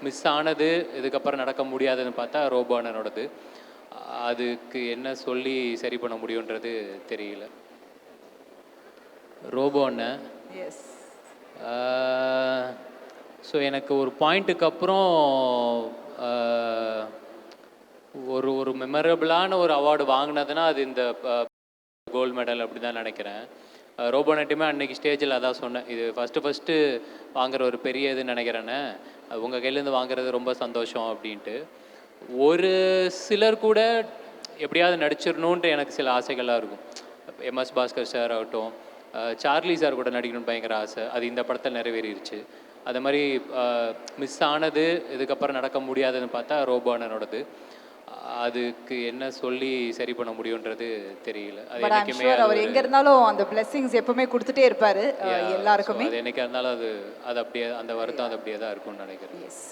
Miss ஆனது இதுக்கப்புறம் நடக்க முடியாதுன்னு பார்த்தா ரோபோ அண்ணனோடது. அதுக்கு என்ன சொல்லி சரி பண்ண முடியுன்றது தெரியல. ரோபோ அண்ணன் எஸ். ஸோ எனக்கு ஒரு பாயிண்ட்டுக்கு அப்புறம் ஒரு ஒரு மெமரபிளான ஒரு அவார்டு வாங்கினதுன்னா அது இந்த கோல்டு மெடல் அப்படி தான் நினைக்கிறேன். ரோபோ நட்டுமே அன்றைக்கி ஸ்டேஜில் அதான் சொன்னேன், இது ஃபஸ்ட்டு வாங்குற ஒரு பெரிய இதுன்னு நினைக்கிறேன்னு, உங்கள் கையிலேருந்து வாங்குறது ரொம்ப சந்தோஷம் அப்படின்ட்டு. ஒரு சிலர் கூட எப்படியாவது நடிச்சிடணுன்ட்டு எனக்கு சில ஆசைகள்லாம் இருக்கும். எம்எஸ் பாஸ்கர் சார் ஆகட்டும், சார்லி சார் கூட நடிக்கணும்னு பயங்கர ஆசை. அது இந்த படத்தில் நிறைவேறிடுச்சு. அது மாதிரி மிஸ் ஆனது இதுக்கப்புறம் நடக்க முடியாதுன்னு பார்த்தா ரோபோ அண்ணனோடது. அதுக்கு என்ன சொல்லி சரி பண்ண முடியுன்றது தெரியல. அது என்னைக்குமே அவர் எங்க இருந்தாலும் அந்த பிளெஸிங்ஸ் எப்பவுமே கொடுத்துட்டே இருப்பாரு எல்லாருக்குமே. அது என்னைக்கா இருந்தாலும் அது அப்படியே அந்த வருத்தம் அது அப்படியே தான் இருக்கும்னு நினைக்கிறேன்.